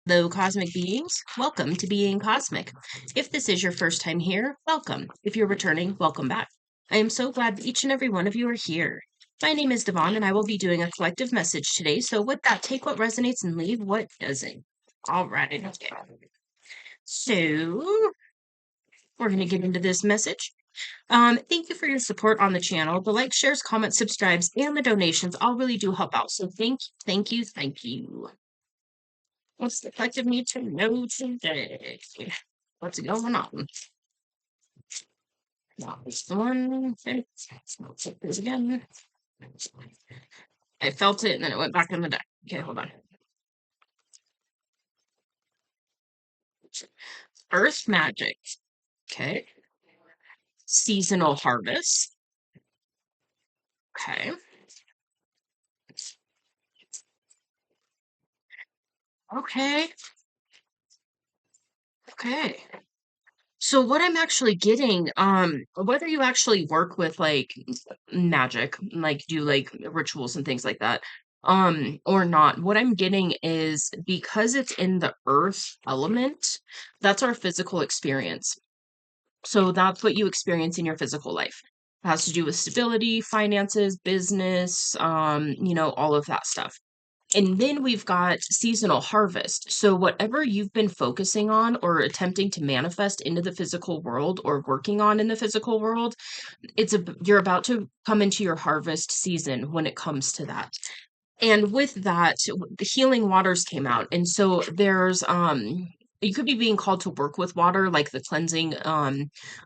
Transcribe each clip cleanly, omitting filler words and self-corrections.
Hello, cosmic beings. Welcome to Being Cosmic. If this is your first time here, welcome. If you're returning, welcome back. I am so glad that each and every one of you are here. My name is Devon, and I will be doing a collective message today. So, with that, take what resonates and leave what doesn't. All right. So, we're going to get into this message. Thank you for your support on the channel. The likes, shares, comments, subscribes, and the donations all really do help out. So, thank you. What's the collective need to know today? What's going on? Not this one. Okay. Let's check this again. I felt it and then it went back in the deck. Okay, hold on. Earth magic. Okay. Seasonal harvest. Okay. Okay. Okay. So what I'm actually getting, whether you actually work with like magic, like do like rituals and things like that, or not, what I'm getting is because it's in the earth element, that's our physical experience. So that's what you experience in your physical life. It has to do with stability, finances, business, all of that stuff. And then we've got seasonal harvest. So, whatever you've been focusing on or attempting to manifest into the physical world or working on in the physical world, you're about to come into your harvest season when it comes to that. And with that, the healing waters came out. And so there's you could be being called to work with water, like the cleansing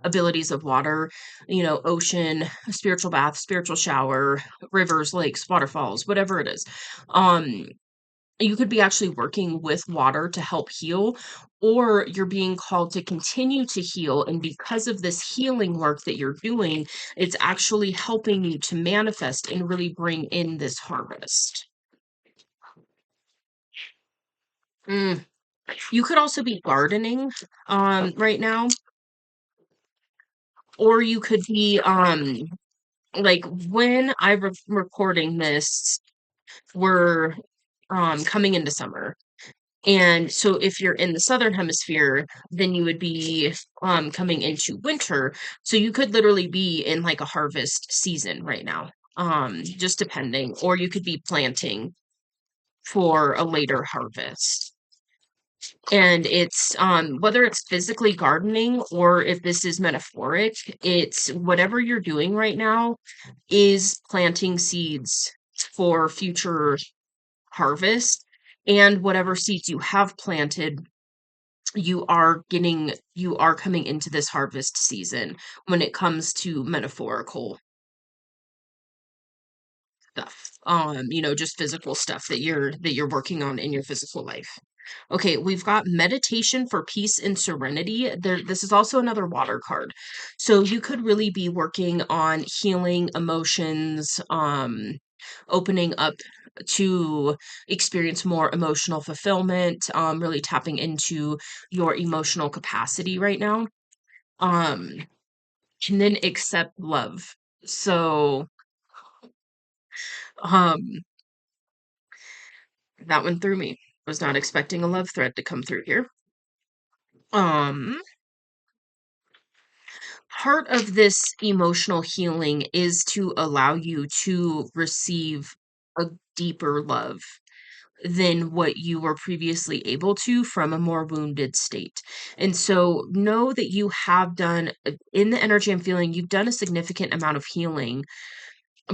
abilities of water, ocean, spiritual bath, spiritual shower, rivers, lakes, waterfalls, whatever it is. Um, you could be actually working with water to help heal, or you're being called to continue to heal. And because of this healing work that you're doing, it's actually helping you to manifest and really bring in this harvest. Mm. You could also be gardening right now, or you could be like when I'm recording this, we're coming into summer. And so if you're in the southern hemisphere, then you would be coming into winter. So you could literally be in like a harvest season right now. Just depending. Or you could be planting for a later harvest. And it's whether it's physically gardening or if this is metaphoric, it's whatever you're doing right now is planting seeds for future harvest. And whatever seeds you have planted, you are coming into this harvest season when it comes to metaphorical stuff. Just physical stuff that you're working on in your physical life. Okay, we've got meditation for peace and serenity. This is also another water card. So you could really be working on healing emotions, opening up to experience more emotional fulfillment, really tapping into your emotional capacity right now. Um, and then accept love. So, um, that one threw me. Was not expecting a love thread to come through here. Um, Part of this emotional healing is to allow you to receive a deeper love than what you were previously able to from a more wounded state. And so know that you have done, in the energy I'm feeling, you've done a significant amount of healing,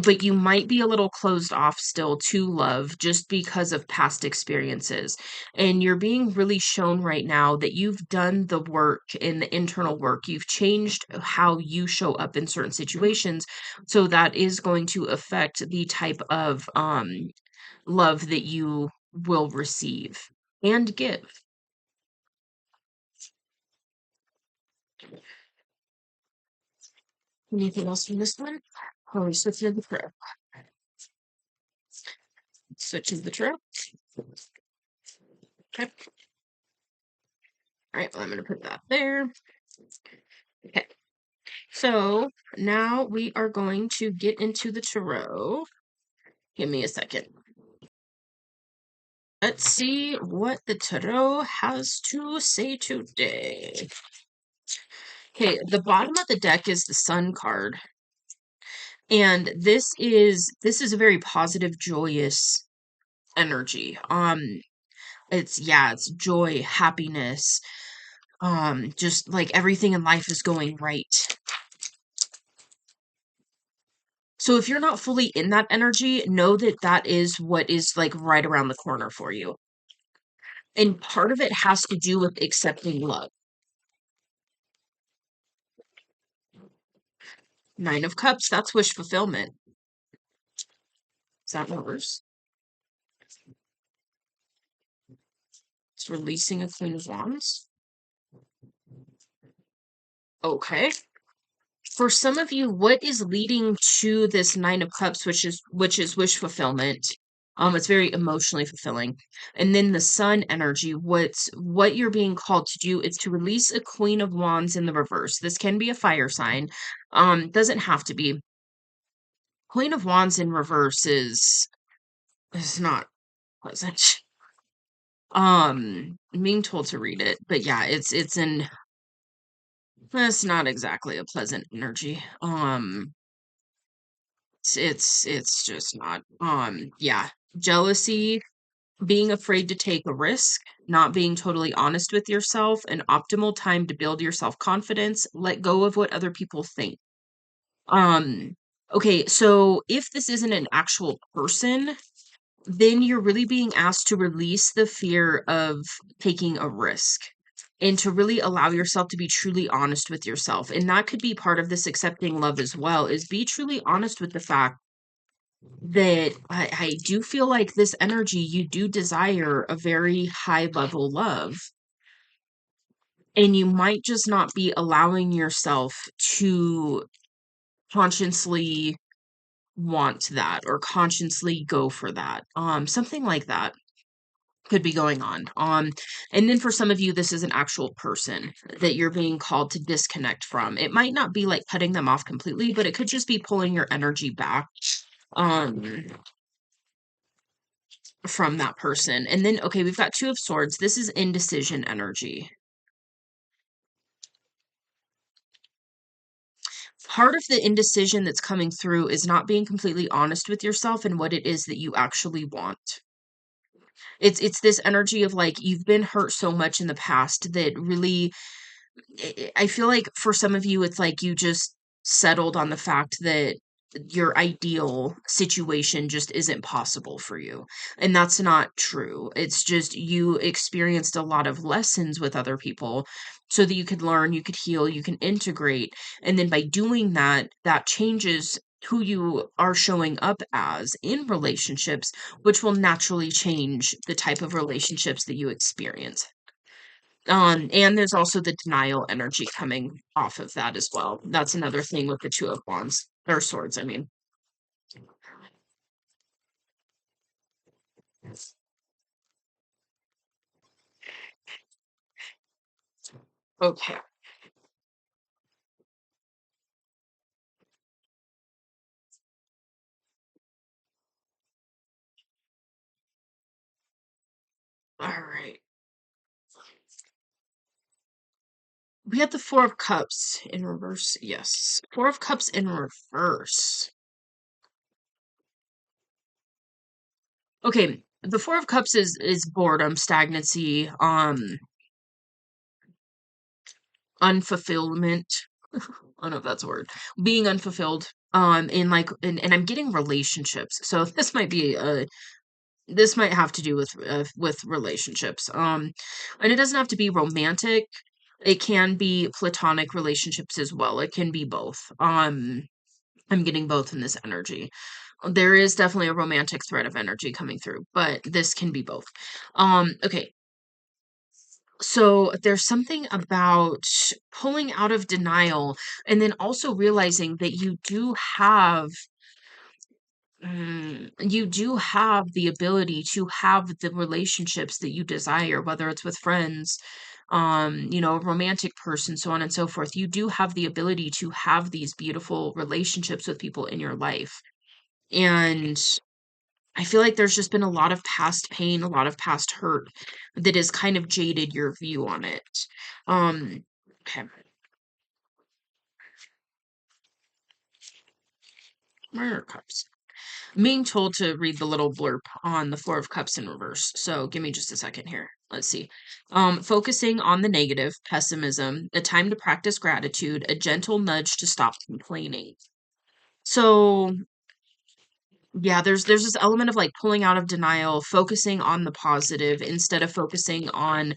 but you might be a little closed off still to love just because of past experiences. And you're being really shown right now that you've done the work in the internal work. You've changed how you show up in certain situations. So that is going to affect the type of love that you will receive and give. Anything else from this one? Oh, we switch to the prayer. Switches the tarot. Okay. All right, well, I'm going to put that there. Okay. So now we are going to get into the tarot. Give me a second. Let's see what the tarot has to say today. Okay, the bottom of the deck is the Sun card. And this is a very positive, joyous energy. It's joy, happiness, just like everything in life is going right. So if you're not fully in that energy, know that that is what is like right around the corner for you. And part of it has to do with accepting love. Nine of Cups, that's wish fulfillment. Is that reverse? It's releasing a Queen of Wands. Okay. For some of you, what is leading to this Nine of Cups, which is wish fulfillment? It's very emotionally fulfilling. And then the Sun energy, what you're being called to do is to release a Queen of Wands in the reverse. This can be a fire sign. Doesn't have to be. Queen of Wands in reverse is not pleasant. I'm being told to read it, but yeah, that's not exactly a pleasant energy. It's just not. Yeah, jealousy, being afraid to take a risk, not being totally honest with yourself, an optimal time to build your self-confidence, let go of what other people think. Um, okay, so if this isn't an actual person, then you're really being asked to release the fear of taking a risk and to really allow yourself to be truly honest with yourself. And that could be part of this accepting love as well, is be truly honest with the fact that I do feel like this energy, you do desire a very high level love. And you might just not be allowing yourself to consciously want that or consciously go for that. Something like that could be going on. And then for some of you, this is an actual person that you're being called to disconnect from. It might not be like cutting them off completely, but it could just be pulling your energy back. Um, from that person. And then, okay, we've got Two of Swords. This is indecision energy. Part of the indecision that's coming through is not being completely honest with yourself and what it is that you actually want. It's this energy of like you've been hurt so much in the past that really I feel like for some of you, it's like you just settled on the fact that your ideal situation just isn't possible for you. And that's not true. It's just you experienced a lot of lessons with other people so that you could learn, you could heal, you can integrate. And then by doing that, that changes who you are showing up as in relationships, which will naturally change the type of relationships that you experience. And there's also the denial energy coming off of that as well. That's another thing with the Two of Wands, or Swords, I mean. Okay. All right. We had the Four of Cups in reverse. Yes. Four of Cups in reverse. Okay. The Four of Cups is boredom, stagnancy, unfulfillment. I don't know if that's a word. Being unfulfilled. In like and I'm getting relationships. So this might be a this might have to do with relationships. And it doesn't have to be romantic. It can be platonic relationships as well. It can be both. I'm getting both in this energy. There is definitely a romantic thread of energy coming through, but this can be both. Okay. So there's something about pulling out of denial and then also realizing that you do have the ability to have the relationships that you desire, whether it's with friends, a romantic person, so on and so forth. You do have the ability to have these beautiful relationships with people in your life. And I feel like there's just been a lot of past pain, a lot of past hurt that has kind of jaded your view on it. Okay, where are cups? I'm being told to read the little blurb on the Four of Cups in reverse. So give me just a second here. Let's see. Focusing on the negative, pessimism, a time to practice gratitude, a gentle nudge to stop complaining. So yeah, there's this element of like pulling out of denial, focusing on the positive instead of focusing on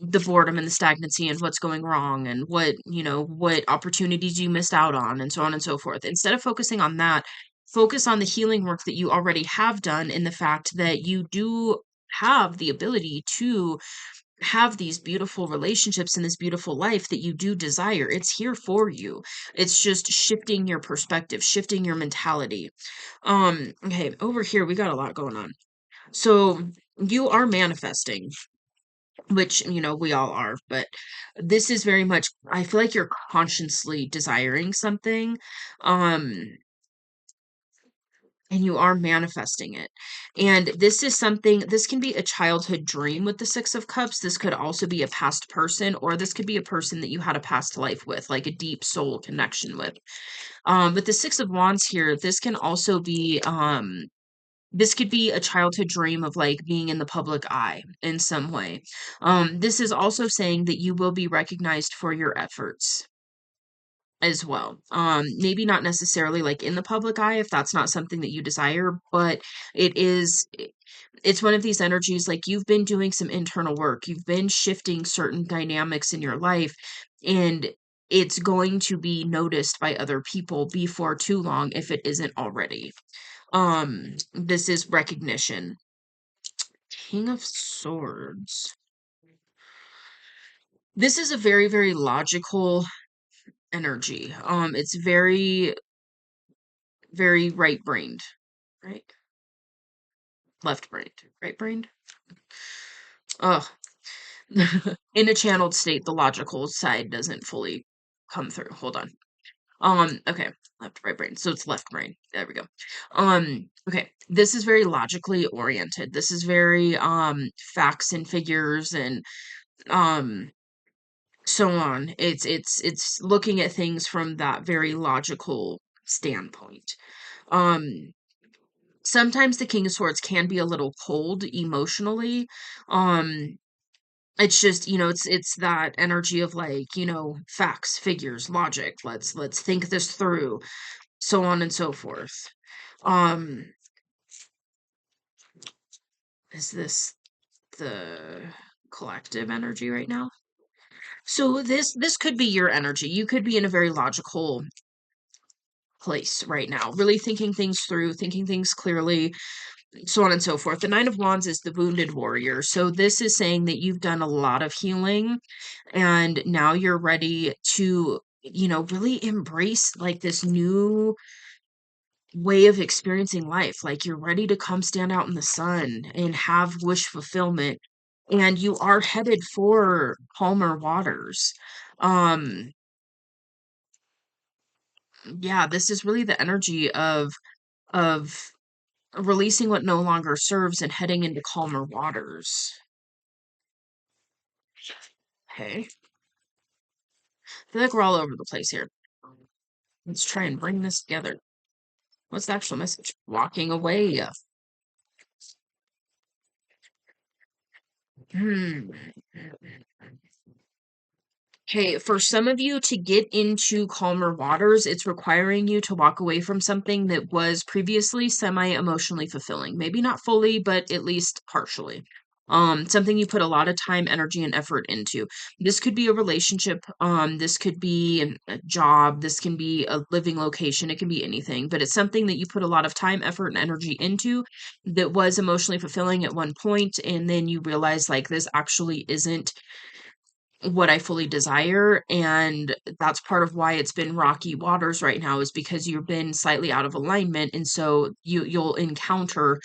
the boredom and the stagnancy and what's going wrong and what opportunities you missed out on and so on and so forth. Instead of focusing on that, focus on the healing work that you already have done in the fact that you do have the ability to have these beautiful relationships and this beautiful life that you do desire. It's here for you. It's just shifting your perspective, shifting your mentality. Okay, over here we got a lot going on. So you are manifesting, which we all are, but this is very much, I feel like you're consciously desiring something, um and you are manifesting it. And this is something, this can be a childhood dream with the Six of Cups. This could also be a past person, or this could be a person that you had a past life with, like a deep soul connection with. But the Six of Wands here, this can also be this could be a childhood dream of like being in the public eye in some way. This is also saying that you will be recognized for your efforts as well. Maybe not necessarily like in the public eye if that's not something that you desire, but it's one of these energies like you've been doing some internal work. You've been shifting certain dynamics in your life, and it's going to be noticed by other people before too long if it isn't already. This is recognition. King of Swords. This is a very, very logical energy. It's very, very right-brained, right? Left-brained, right-brained? Ugh. In a channeled state, the logical side doesn't fully come through. Hold on. Okay, left, right brain. So it's left brain. There we go. Okay. This is very logically oriented. This is very facts and figures and um so on. It's looking at things from that very logical standpoint. Um Sometimes the King of Swords can be a little cold emotionally. Um it's just, it's that energy of like, facts, figures, logic. Let's think this through, so on and so forth. Um, is this the collective energy right now? So this could be your energy. You could be in a very logical place right now, really thinking things through, thinking things clearly, so on and so forth. The Nine of Wands is the wounded warrior. So this is saying that you've done a lot of healing and now you're ready to, really embrace like this new way of experiencing life. Like you're ready to come stand out in the sun and have wish fulfillment. And you are headed for calmer waters. Um, yeah, this is really the energy of releasing what no longer serves and heading into calmer waters. Okay. I feel like we're all over the place here. Let's try and bring this together. What's the actual message? Walking away. Hmm. Okay, for some of you to get into calmer waters, it's requiring you to walk away from something that was previously semi-emotionally fulfilling. Maybe not fully, but at least partially. Something you put a lot of time, energy, and effort into. This could be a relationship, this could be a job, this can be a living location, it can be anything, but it's something that you put a lot of time, effort, and energy into that was emotionally fulfilling at one point, and then you realize like this actually isn't what I fully desire. And that's part of why it's been rocky waters right now, is because you've been slightly out of alignment. And so you'll encounter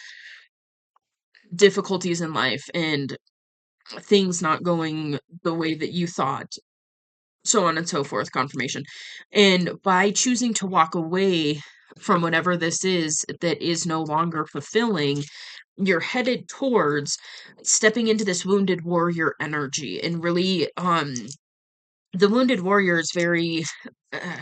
difficulties in life and things not going the way that you thought, so on and so forth, confirmation. And by choosing to walk away from whatever this is that is no longer fulfilling, you're headed towards stepping into this wounded warrior energy. And really, the wounded warrior is very, uh,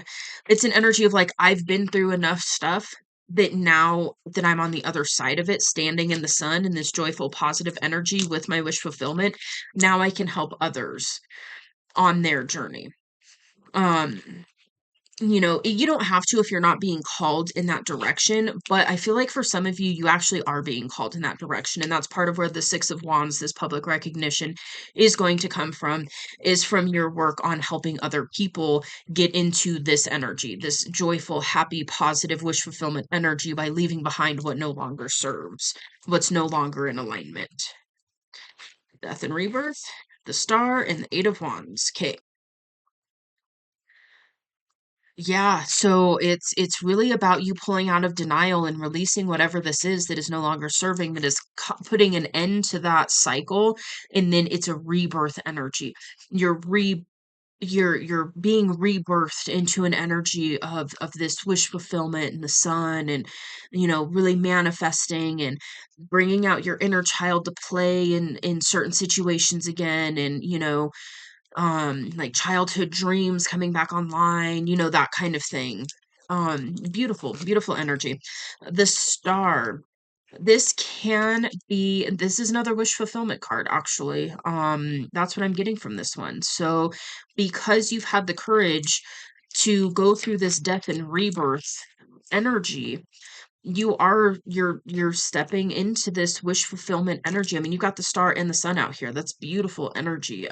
it's an energy of like, I've been through enough stuff that now that I'm on the other side of it, standing in the sun in this joyful, positive energy with my wish fulfillment, now I can help others on their journey. Um, you don't have to if you're not being called in that direction, but I feel like for some of you, you actually are being called in that direction. And that's part of where the Six of Wands, this public recognition, is going to come from, is from your work on helping other people get into this energy, this joyful, happy, positive wish fulfillment energy by leaving behind what no longer serves, what's no longer in alignment. Death and rebirth, the Star, and the Eight of Wands. Okay. Yeah, so it's really about you pulling out of denial and releasing whatever this is that is no longer serving, that is putting an end to that cycle, and then it's a rebirth energy. You're re you're being rebirthed into an energy of this wish fulfillment and the sun, and really manifesting and bringing out your inner child to play in certain situations again, and like childhood dreams coming back online, that kind of thing. Beautiful, beautiful energy. The Star. This is another wish fulfillment card, actually. That's what I'm getting from this one. So, because you've had the courage to go through this death and rebirth energy, you're stepping into this wish fulfillment energy. I mean, you got the Star and the Sun out here. That's beautiful energy.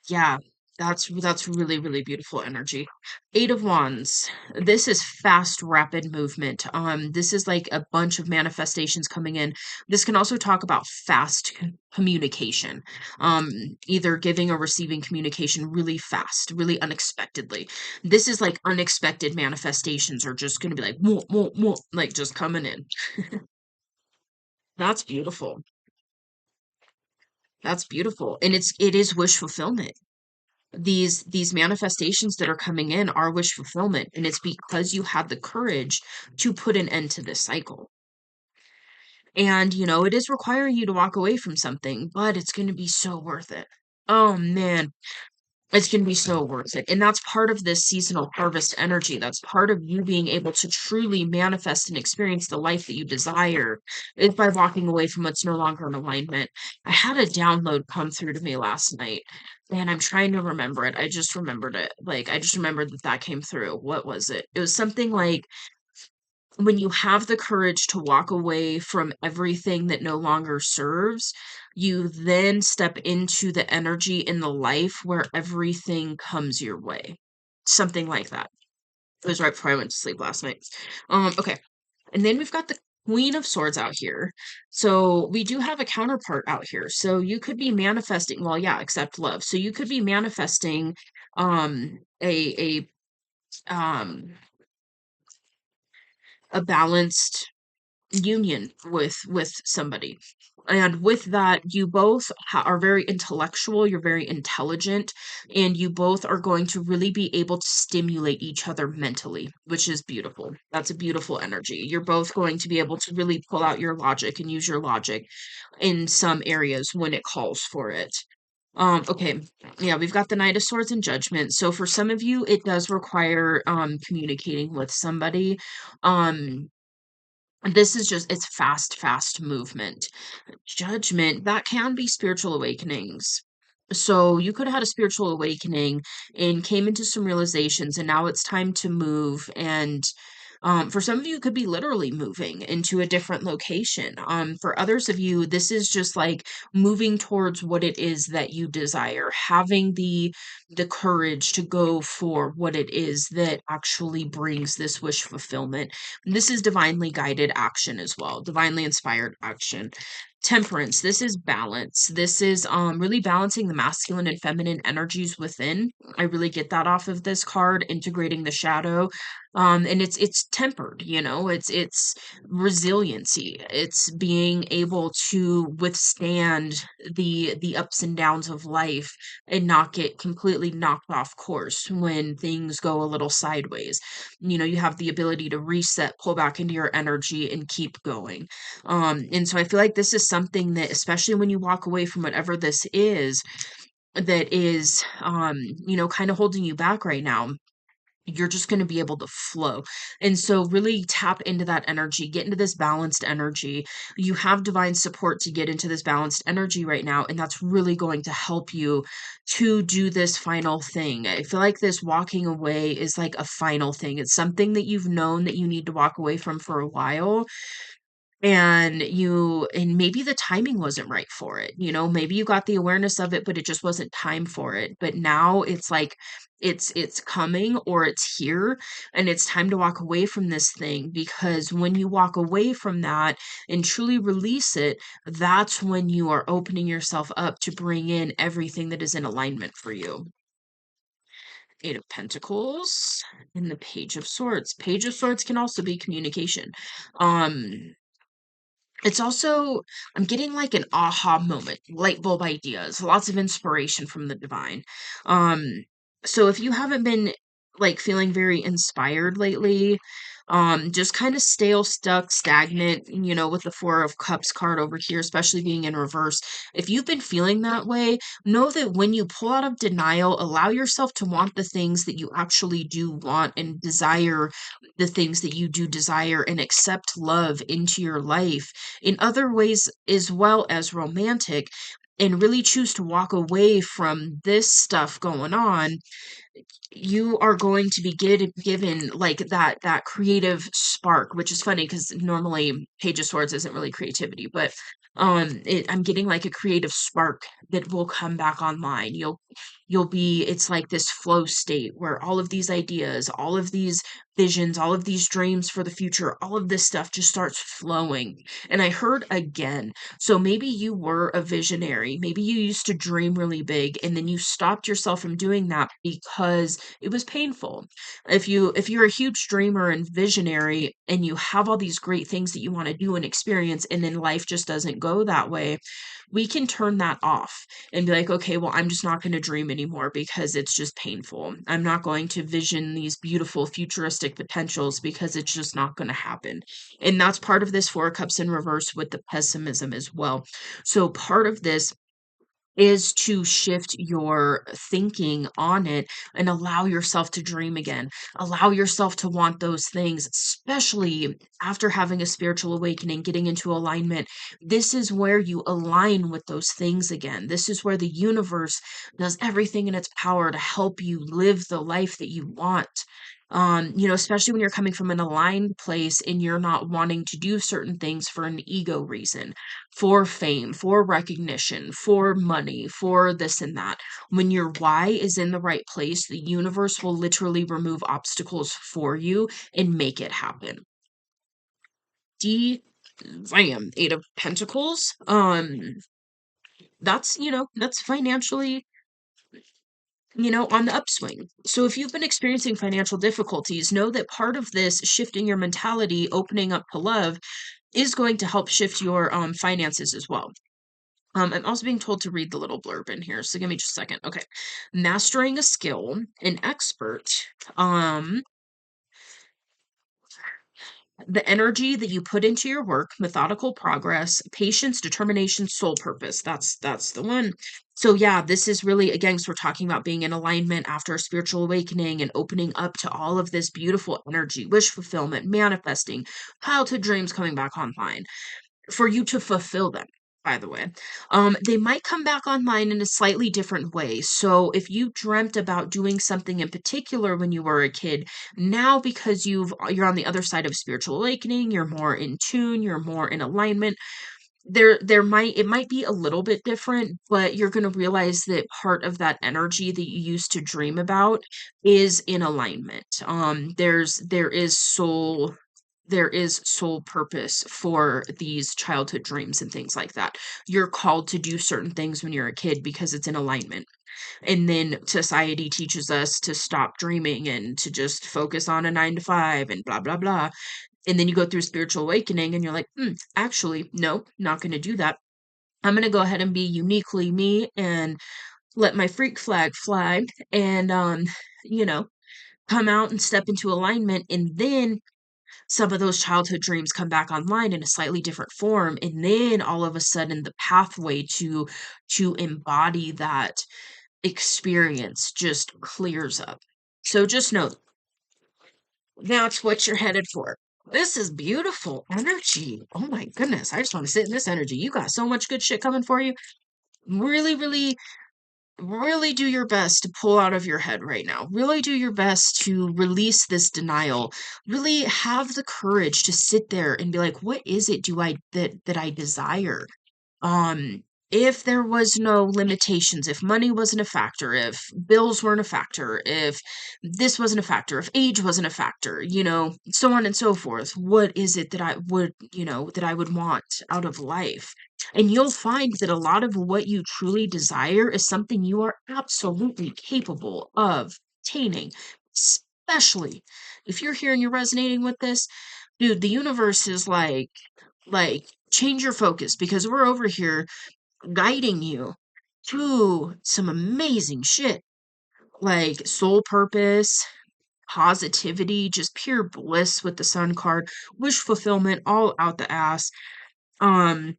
Yeah, that's really, really beautiful energy. Eight of Wands. This is fast, rapid movement. This is like a bunch of manifestations coming in. This can also talk about fast communication. Either giving or receiving communication really fast, really unexpectedly. This is like unexpected manifestations are just gonna be like, "Mwah, mwah, mwah," like just coming in. That's beautiful. That's beautiful. And it is wish fulfillment. These manifestations that are coming in are wish fulfillment, and it's because you had the courage to put an end to this cycle. And it is requiring you to walk away from something, but it's going to be so worth it. Oh man, it's going to be so worth it. And that's part of this seasonal harvest energy. That's part of you being able to truly manifest and experience the life that you desire, is by walking away from what's no longer in alignment. I had a download come through to me last night, and I'm trying to remember it. I just remembered it. Like, I just remembered that came through. What was it? It was something like, when you have the courage to walk away from everything that no longer serves, you then step into the energy in the life where everything comes your way. Something like that. It was right before I went to sleep last night. Okay. And then we've got the Queen of Swords out here. So we do have a counterpart out here. So you could be manifesting, well, yeah, except love. So you could be manifesting um a balanced union with somebody, and with that you both are very intellectual, you're very intelligent, and you both are going to really be able to stimulate each other mentally, which is beautiful. That's a beautiful energy. You're both going to be able to really pull out your logic and use your logic in some areas when it calls for it. Okay. Yeah, we've got the Knight of Swords and Judgment. So for some of you, it does require communicating with somebody. Um, this is just, it's fast, fast movement. Judgment, that can be spiritual awakenings. So you could have had a spiritual awakening and came into some realizations, and now it's time to move. And for some of you, it could be literally moving into a different location. For others of you, this is just like moving towards what it is that you desire, having the courage to go for what it is that actually brings this wish fulfillment. This is divinely guided action as well, divinely inspired action. Temperance, this is balance. This is really balancing the masculine and feminine energies within. I really get that off of this card, integrating the shadow. And it's tempered, it's resiliency. It's being able to withstand the ups and downs of life and not get completely knocked off course when things go a little sideways. You have the ability to reset, pull back into your energy, and keep going. And so I feel like this is something that, especially when you walk away from whatever this is, that is, kind of holding you back right now, you're just going to be able to flow. And so really tap into that energy, get into this balanced energy. You have divine support to get into this balanced energy right now, and that's really going to help you to do this final thing. I feel like this walking away is like a final thing. It's something that you've known that you need to walk away from for a while, and maybe the timing wasn't right for it. Maybe you got the awareness of it, but it just wasn't time for it. But now it's like it's coming, or it's here, and it's time to walk away from this thing, because when you walk away from that and truly release it, that's when you are opening yourself up to bring in everything that is in alignment for you. Eight of Pentacles and the Page of Swords. Page of Swords can also be communication. It's also, I'm getting like an aha moment, light bulb ideas, lots of inspiration from the divine. Um, so if you haven't been like feeling very inspired lately, just kind of stale, stuck, stagnant, with the Four of Cups card over here, especially being in reverse. If you've been feeling that way, know that when you pull out of denial, allow yourself to want the things that you actually do want, and desire the things that you do desire, and accept love into your life in other ways as well as romantic, and really choose to walk away from this stuff going on. You are going to be given like that creative spark, which is funny because normally Page of Swords isn't really creativity, but I'm getting like a creative spark that will come back online. You'll be, it's like this flow state where all of these ideas, all of these visions, all of these dreams for the future, all of this stuff just starts flowing. And I heard again, so maybe you were a visionary, maybe you used to dream really big, and then you stopped yourself from doing that because it was painful. If you're a huge dreamer and visionary, and you have all these great things that you want to do and experience, and then life just doesn't go that way, we can turn that off and be like, okay, well, I'm just not going to dream anymore because it's just painful. I'm not going to vision these beautiful futuristic potentials because it's just not going to happen. And that's part of this Four of Cups in reverse with the pessimism as well. So part of this is to shift your thinking on it and allow yourself to dream again. Allow yourself to want those things, especially after having a spiritual awakening, getting into alignment. This is where you align with those things again. This is where the universe does everything in its power to help you live the life that you want. Especially when you're coming from an aligned place and you're not wanting to do certain things for an ego reason, for fame, for recognition, for money, for this and that. When your why is in the right place, the universe will literally remove obstacles for you and make it happen. D Ram, Eight of Pentacles. That's financially, on the upswing. So if you've been experiencing financial difficulties, know that part of this shifting your mentality, opening up to love, is going to help shift your finances as well. I'm also being told to read the little blurb in here, so give me just a second. Okay. Mastering a skill, an expert, um, the energy that you put into your work, methodical progress, patience, determination, soul purpose. That's the one. So yeah, this is really, again, so we're talking about being in alignment after a spiritual awakening and opening up to all of this beautiful energy, wish fulfillment, manifesting, childhood dreams coming back online for you to fulfill them, by the way. They might come back online in a slightly different way. So if you dreamt about doing something in particular when you were a kid, now because you're on the other side of spiritual awakening, you're more in tune, you're more in alignment. It might be a little bit different, but you're going to realize that part of that energy that you used to dream about is in alignment. There is soul purpose for these childhood dreams and things like that. You're called to do certain things when you're a kid because it's in alignment. And then society teaches us to stop dreaming and to just focus on a 9 to 5 and blah, blah, blah. And then you go through spiritual awakening and you're like, actually, no, not going to do that. I'm going to go ahead and be uniquely me and let my freak flag fly and, you know, come out and step into alignment. And then some of those childhood dreams come back online in a slightly different form. And then all of a sudden the pathway to embody that experience just clears up. So just know that's what you're headed for. This is beautiful energy. Oh my goodness. I just want to sit in this energy. You got so much good shit coming for you. Really, really, really do your best to pull out of your head right now. Really do your best to release this denial. Really have the courage to sit there and be like, what is it do I that I desire? Um, if there was no limitations, if money wasn't a factor, if bills weren't a factor, if this wasn't a factor, if age wasn't a factor, so on and so forth, what is it that I would, that I would want out of life? And you'll find that a lot of what you truly desire is something you are absolutely capable of attaining, especially if you're here and you're resonating with this, dude, the universe is like change your focus because we're over here guiding you to some amazing shit like soul purpose, positivity, just pure bliss with the sun card, wish fulfillment all out the ass. Um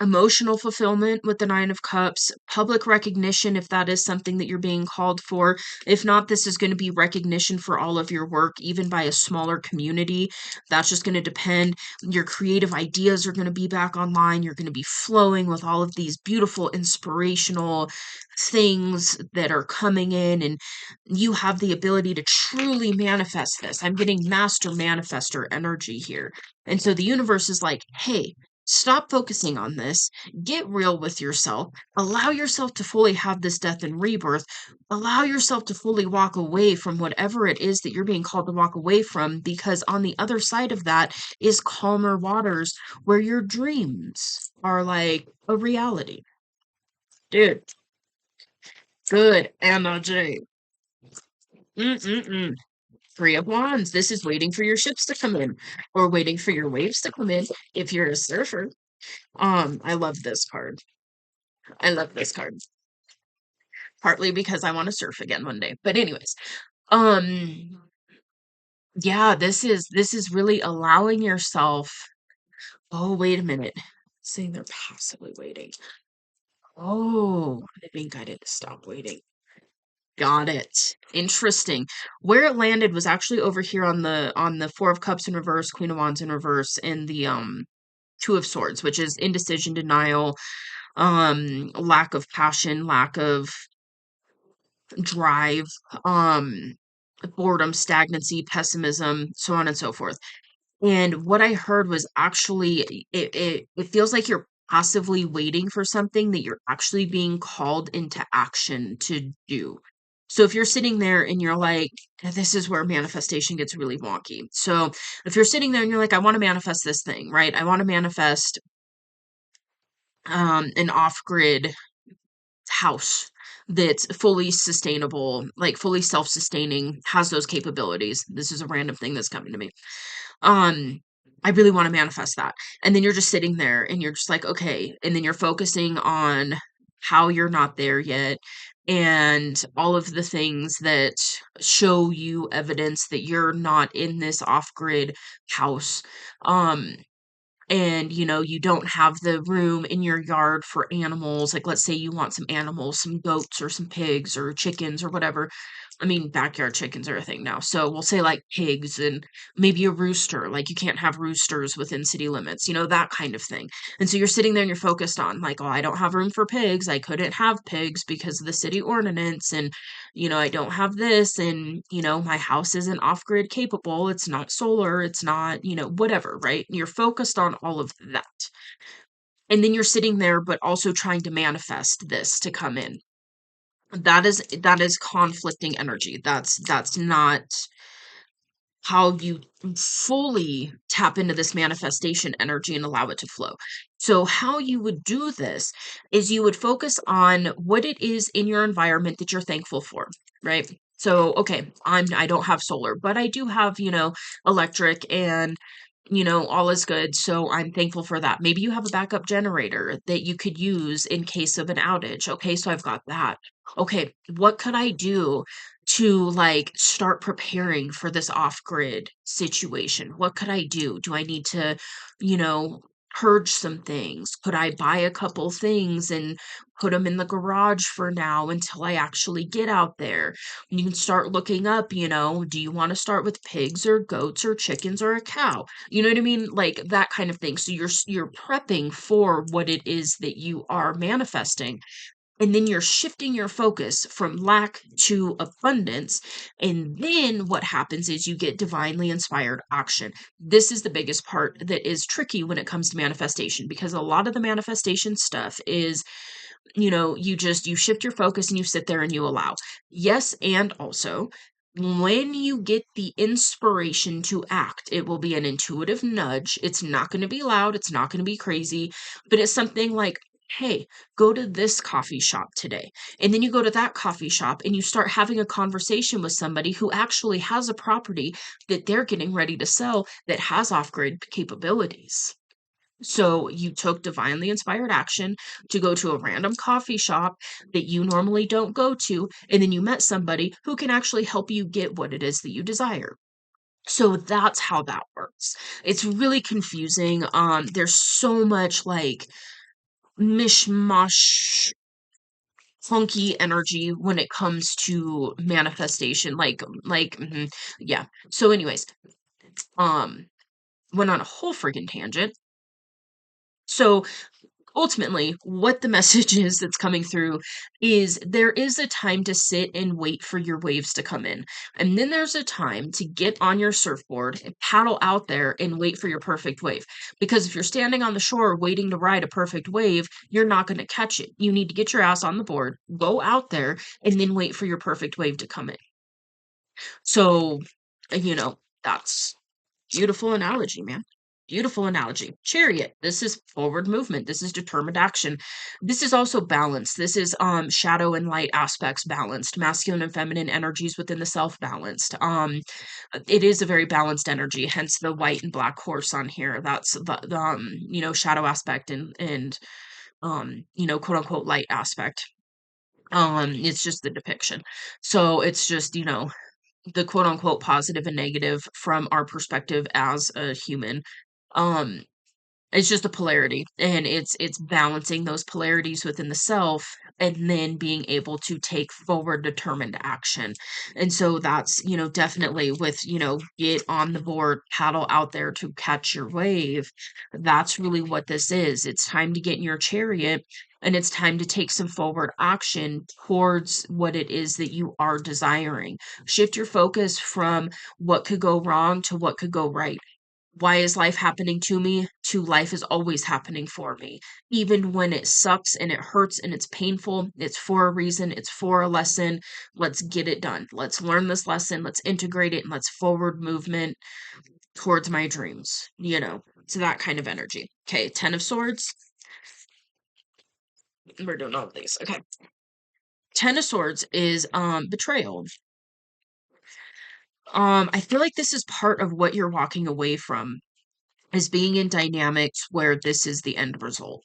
Emotional fulfillment with the Nine of Cups, public recognition if that is something that you're being called for. If not, this is going to be recognition for all of your work, even by a smaller community. That's just going to depend. Your creative ideas are going to be back online. You're going to be flowing with all of these beautiful, inspirational things that are coming in, and you have the ability to truly manifest this. I'm getting master manifester energy here. And so the universe is like, hey, stop focusing on this. Get real with yourself. Allow yourself to fully have this death and rebirth. Allow yourself to fully walk away from whatever it is that you're being called to walk away from, because on the other side of that is calmer waters where your dreams are like a reality. Dude, good energy. Mm-mm-mm. Three of Wands. This is waiting for your ships to come in or waiting for your waves to come in if you're a surfer. I love this card. I love this card. Partly because I want to surf again one day. But anyways, um yeah, this is really allowing yourself. Oh, wait a minute. Saying they're passively waiting. Oh, they're being guided to stop waiting. Got it. Interesting. Where it landed was actually over here on the Four of Cups in reverse, Queen of Wands in reverse, and the Two of Swords, which is indecision, denial, lack of passion, lack of drive, um, boredom, stagnancy, pessimism, so on and so forth. And what I heard was actually it feels like you're passively waiting for something that you're actually being called into action to do. So if you're sitting there and you're like, this is where manifestation gets really wonky. So if you're sitting there and you're like, I want to manifest this thing, right? I want to manifest an off-grid house that's fully sustainable, like fully self-sustaining, has those capabilities. This is a random thing that's coming to me. Um, I really want to manifest that. And then you're just sitting there and you're just like, okay. And then you're focusing on how you're not there yet and all of the things that show you evidence that you're not in this off-grid house. Um, and you don't have the room in your yard for animals, like let's say you want some animals, some goats or some pigs or chickens or whatever. I mean, backyard chickens are a thing now, so we'll say like pigs and maybe a rooster. Like you can't have roosters within city limits, that kind of thing. And so you're sitting there and you're focused on like, oh, I don't have room for pigs, I couldn't have pigs because of the city ordinance, and I don't have this, and my house isn't off-grid capable, it's not solar, it's not, whatever, right? And you're focused on all of that. And then you're sitting there but also trying to manifest this to come in. That is conflicting energy. That's not how you fully tap into this manifestation energy and allow it to flow. So, how you would do this is you would focus on what it is in your environment that you're thankful for, right? So, okay, I don't have solar, but I do have, electric and all is good. So I'm thankful for that. Maybe you have a backup generator that you could use in case of an outage. Okay, so I've got that. Okay, what could I do to like start preparing for this off-grid situation? What could I do? Do I need to, you know, purge some things? Could I buy a couple things and put them in the garage for now until I actually get out there? You can start looking up, do you want to start with pigs or goats or chickens or a cow? You know what I mean? Like that kind of thing. So you're prepping for what it is that you are manifesting. And then you're shifting your focus from lack to abundance. And then what happens is you get divinely inspired action. This is the biggest part that is tricky when it comes to manifestation, because a lot of the manifestation stuff is, you shift your focus and you sit there and you allow. Yes, and also when you get the inspiration to act, it will be an intuitive nudge. It's not going to be loud, it's not going to be crazy, but it's something like, hey, go to this coffee shop today. And then you go to that coffee shop and you start having a conversation with somebody who actually has a property that they're getting ready to sell that has off grid capabilities. So you took divinely inspired action to go to a random coffee shop that you normally don't go to, and then you met somebody who can actually help you get what it is that you desire. So that's how that works. It's really confusing. There's so much like mishmash funky energy when it comes to manifestation. Yeah. So anyways, um, went on a whole freaking tangent. So ultimately, what the message is that's coming through is there is a time to sit and wait for your waves to come in. And then there's a time to get on your surfboard and paddle out there and wait for your perfect wave. Because if you're standing on the shore waiting to ride a perfect wave, you're not going to catch it. You need to get your ass on the board, go out there, and then wait for your perfect wave to come in. So, that's beautiful analogy, man. Beautiful analogy. Chariot. This is forward movement. This is determined action. This is also balance. This is shadow and light aspects balanced. Masculine and feminine energies within the self balanced. It is a very balanced energy, hence the white and black horse on here. That's the shadow aspect and quote unquote light aspect. It's just the depiction. So it's just, the quote unquote positive and negative from our perspective as a human. Um, it's just a polarity, and it's balancing those polarities within the self and then being able to take forward determined action. And so that's, definitely with, get on the board, paddle out there to catch your wave. That's really what this is. It's time to get in your chariot and it's time to take some forward action towards what it is that you are desiring. Shift your focus from what could go wrong to what could go right. Why is life happening to me? To life is always happening for me. Even when it sucks and it hurts and it's painful, it's for a reason, it's for a lesson. Let's get it done. Let's learn this lesson, let's integrate it, and let's forward movement towards my dreams, to that kind of energy. Okay, 10 of Swords. We're doing all of these. Okay. 10 of Swords is betrayal. I feel like this is part of what you're walking away from, is being in dynamics where this is the end result,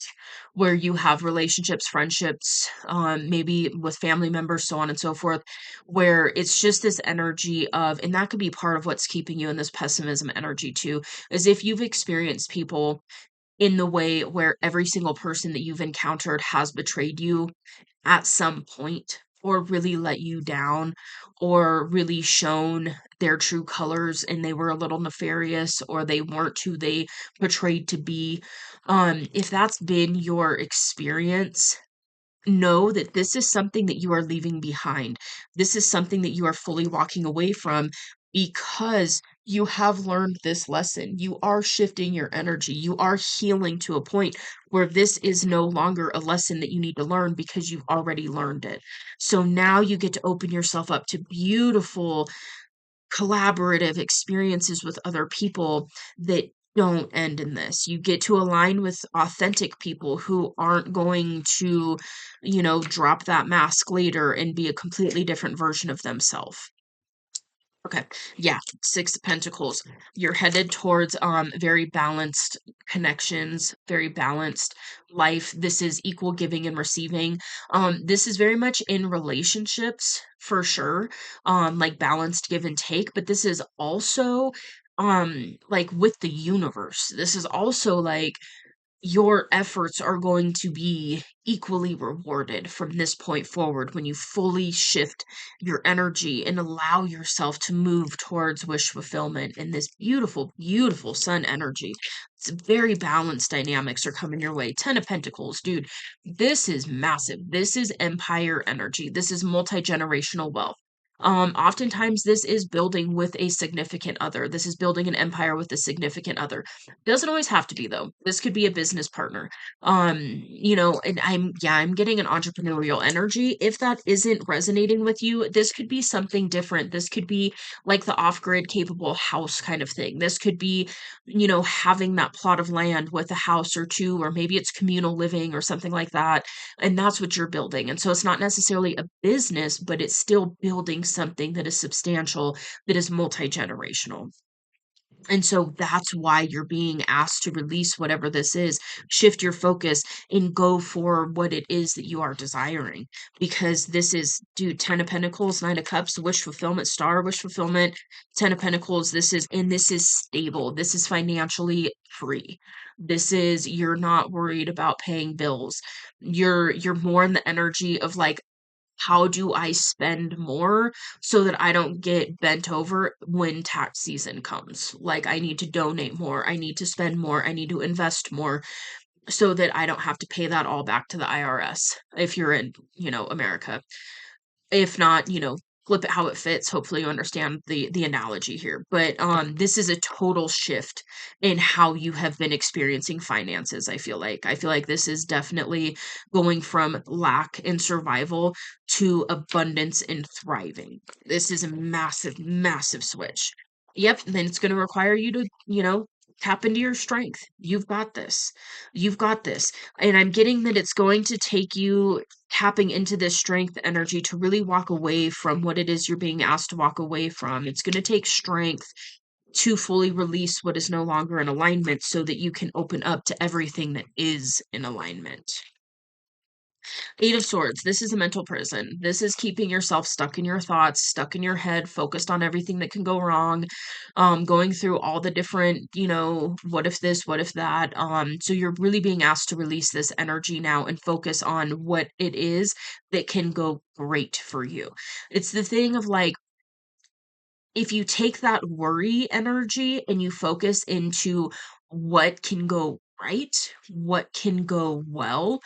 where you have relationships, friendships, maybe with family members, so on and so forth, where it's just this energy of, and that could be part of what's keeping you in this pessimism energy too, is if you've experienced people in the way where every single person that you've encountered has betrayed you at some point, or really let you down, or really shown their true colors and they were a little nefarious, or they weren't who they portrayed to be. If that's been your experience, know that this is something that you are leaving behind. This is something that you are fully walking away from because you have learned this lesson. You are shifting your energy. You are healing to a point where this is no longer a lesson that you need to learn because you've already learned it. So now you get to open yourself up to beautiful collaborative experiences with other people that don't end in this. You get to align with authentic people who aren't going to, drop that mask later and be a completely different version of themselves. Okay. Yeah, 6 of Pentacles. You're headed towards very balanced connections, very balanced life. This is equal giving and receiving. This is very much in relationships for sure. Like balanced give and take, but this is also like with the universe. This is also like your efforts are going to be equally rewarded from this point forward when you fully shift your energy and allow yourself to move towards wish fulfillment in this beautiful, beautiful sun energy. It's very balanced dynamics are coming your way. 10 of Pentacles, dude. This is massive. This is empire energy. This is multi-generational wealth. Oftentimes this is building with a significant other. This is building an empire with a significant other. Doesn't always have to be though. This could be a business partner. And I'm getting an entrepreneurial energy. If that isn't resonating with you, this could be something different. This could be like the off-grid capable house kind of thing. This could be, having that plot of land with a house or two, or maybe it's communal living or something like that. And that's what you're building. And so it's not necessarily a business, but it's still building something that is substantial, that is multi-generational. And so that's why you're being asked to release whatever this is, shift your focus and go for what it is that you are desiring. Because this is, dude, 10 of Pentacles, 9 of Cups, wish fulfillment, star, wish fulfillment, 10 of Pentacles. This is stable. This is financially free. This is, you're not worried about paying bills. You're more in the energy of like, how do I spend more so that I don't get bent over when tax season comes? Like, I need to donate more, I need to spend more, I need to invest more so that I don't have to pay that all back to the IRS if you're in, America. If not, flip it how it fits. Hopefully you understand the analogy here. But this is a total shift in how you have been experiencing finances, I feel like. I feel like this is definitely going from lack and survival to abundance and thriving. This is a massive, massive switch. Yep, then it's going to require you to, tap into your strength. You've got this. You've got this. And I'm getting that it's going to take you tapping into this strength energy to really walk away from what it is you're being asked to walk away from. It's going to take strength to fully release what is no longer in alignment so that you can open up to everything that is in alignment. 8 of Swords. This is a mental prison. This is keeping yourself stuck in your thoughts, stuck in your head, focused on everything that can go wrong, going through all the different, what if this, what if that. So you're really being asked to release this energy now and focus on what it is that can go great for you. It's the thing of like, if you take that worry energy and you focus into what can go right, what can go well,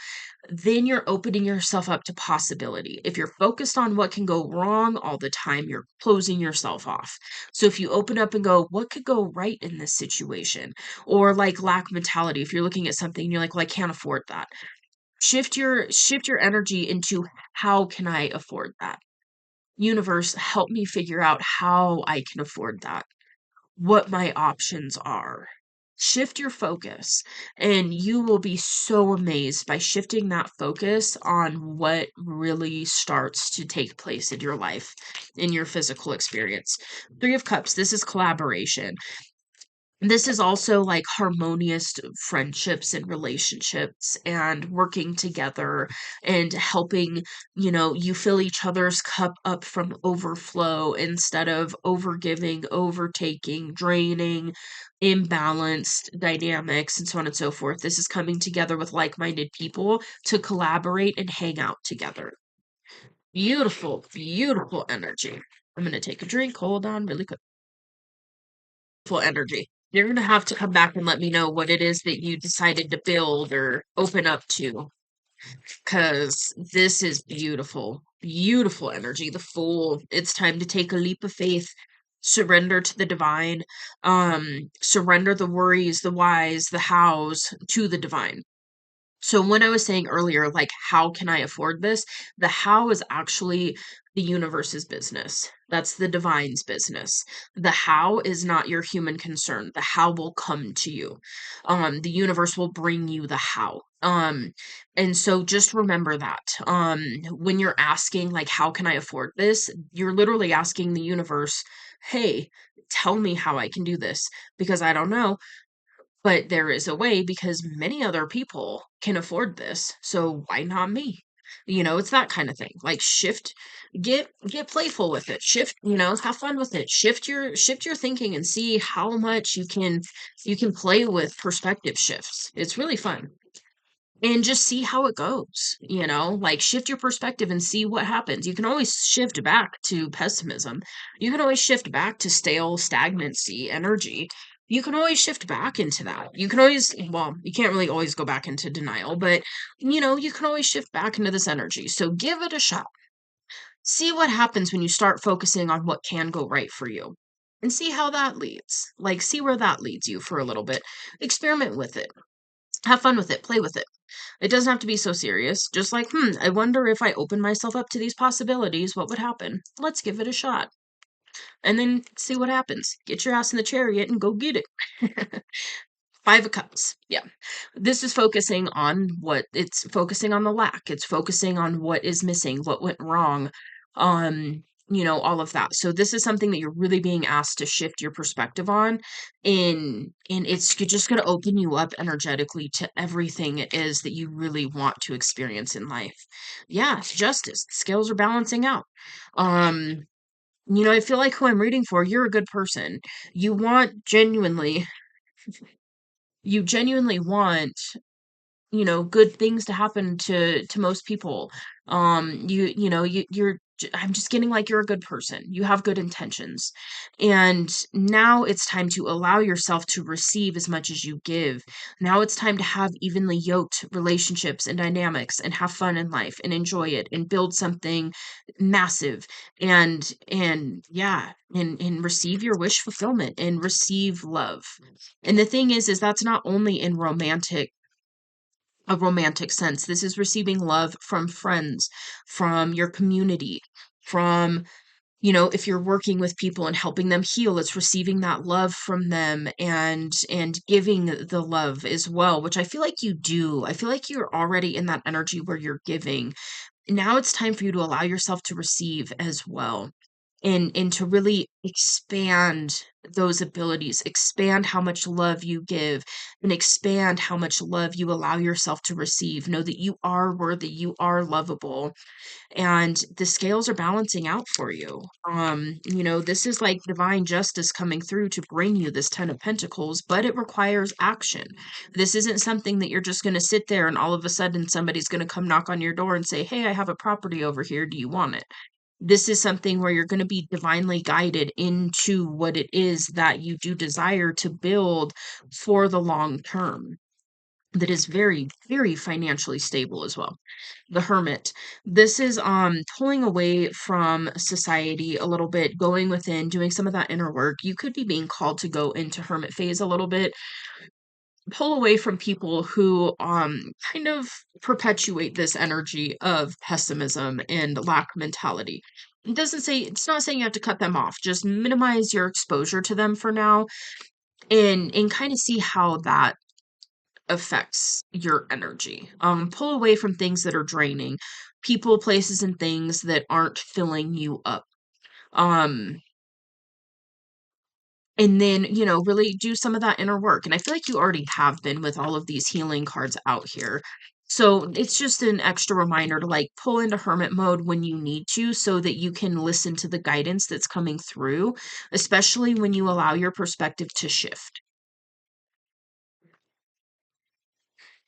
then you're opening yourself up to possibility. If you're focused on what can go wrong all the time, you're closing yourself off. So if you open up and go, what could go right in this situation? Or like lack mentality, if you're looking at something and you're like, well, I can't afford that. Shift your energy into how can I afford that? Universe, help me figure out how I can afford that, what my options are. Shift your focus, and you will be so amazed by shifting that focus on what really starts to take place in your life, in your physical experience. 3 of Cups, this is collaboration. This is also like harmonious friendships and relationships and working together and helping, you fill each other's cup up from overflow instead of overgiving, overtaking, draining, imbalanced dynamics, and so on and so forth. This is coming together with like-minded people to collaborate and hang out together. Beautiful, beautiful energy. I'm going to take a drink. Hold on really quick. Full energy. You're gonna have to come back and let me know what it is that you decided to build or open up to, because this is beautiful, beautiful energy. The Fool. It's time to take a leap of faith, surrender to the divine, surrender the worries, the whys, the hows to the divine. So when I was saying earlier, like, how can I afford this? The how is actually the universe's business. That's the divine's business. The how is not your human concern. The how will come to you. The universe will bring you the how. And so just remember that. When you're asking, like, how can I afford this? You're literally asking the universe, hey, tell me how I can do this because I don't know. But there is a way because many other people can afford this, so why not me? It's that kind of thing. Like shift, get playful with it. Shift, have fun with it. Shift your thinking and see how much you can play with perspective shifts. It's really fun. And just see how it goes, like shift your perspective and see what happens. You can always shift back to pessimism. You can always shift back to stale stagnancy energy. You can always shift back into that. You can always, well, you can't really always go back into denial, but you can always shift back into this energy. So give it a shot. See what happens when you start focusing on what can go right for you and see how that leads. Like, see where that leads you for a little bit. Experiment with it. Have fun with it. Play with it. It doesn't have to be so serious. Just like, I wonder if I open myself up to these possibilities, what would happen? Let's give it a shot. And then see what happens. Get your ass in the chariot and go get it. Five of Cups. Yeah. This is focusing on it's focusing on the lack. It's focusing on what is missing, what went wrong, all of that. So this is something that you're really being asked to shift your perspective on. And it's just gonna open you up energetically to everything it is that you really want to experience in life. Yeah, justice. The scales are balancing out. Um, I feel like who I'm reading for, you're a good person. You want genuinely you genuinely want good things to happen to most people. I'm just getting like you're a good person. You have good intentions. And now it's time to allow yourself to receive as much as you give. Now it's time to have evenly yoked relationships and dynamics and have fun in life and enjoy it and build something massive and yeah, and receive your wish fulfillment and receive love. And the thing is that's not only in a romantic sense. This is receiving love from friends, from your community, from, if you're working with people and helping them heal, it's receiving that love from them and giving the love as well, which I feel like you do. I feel like you're already in that energy where you're giving. Now it's time for you to allow yourself to receive as well and to really expand those abilities, expand how much love you give and expand how much love you allow yourself to receive. Know that you are worthy, you are lovable, and the scales are balancing out for you. This is like divine justice coming through to bring you this 10 of Pentacles, but it requires action. This isn't something that you're just going to sit there and all of a sudden somebody's going to come knock on your door and say, hey, I have a property over here, do you want it? This is something where you're going to be divinely guided into what it is that you do desire to build for the long term. That is very, very financially stable as well. The Hermit. This is pulling away from society a little bit, going within, doing some of that inner work. You could be being called to go into hermit phase a little bit, pull away from people who kind of perpetuate this energy of pessimism and lack mentality. It's not saying you have to cut them off. Just minimize your exposure to them for now and kind of see how that affects your energy. Pull away from things that are draining, people, places, and things that aren't filling you up. Um, and then, really do some of that inner work. And I feel like you already have been with all of these healing cards out here. So it's just an extra reminder to like pull into hermit mode when you need to so that you can listen to the guidance that's coming through, especially when you allow your perspective to shift.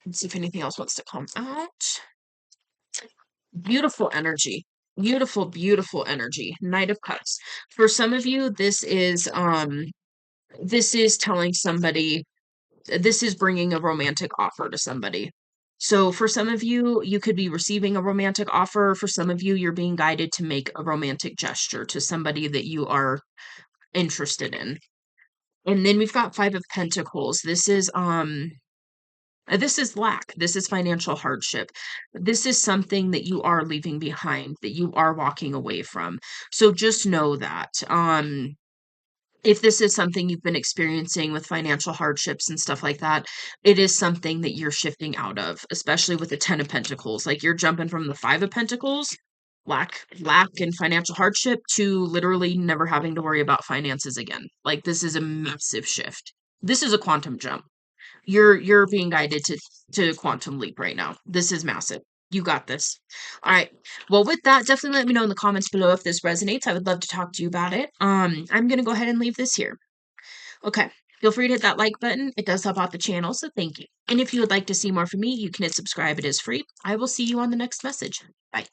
Let's see if anything else wants to come out. Beautiful energy. Beautiful, beautiful energy. Knight of Cups. For some of you, this is telling somebody, this is bringing a romantic offer to somebody. So for some of you, you could be receiving a romantic offer. For some of you, you're being guided to make a romantic gesture to somebody that you are interested in. And then we've got Five of Pentacles. This is This is lack. This is financial hardship. This is something that you are leaving behind, that you are walking away from. So just know that. If this is something you've been experiencing with financial hardships and stuff like that, it is something that you're shifting out of, especially with the 10 of Pentacles. Like you're jumping from the 5 of Pentacles, lack and financial hardship, to literally never having to worry about finances again. Like this is a massive shift. This is a quantum jump. You're being guided to quantum leap right now. This is massive. You got this. All right. Well, with that, definitely let me know in the comments below if this resonates. I would love to talk to you about it. I'm gonna go ahead and leave this here. Okay. Feel free to hit that like button. It does help out the channel, so thank you. And if you would like to see more from me, you can hit subscribe. It is free. I will see you on the next message. Bye.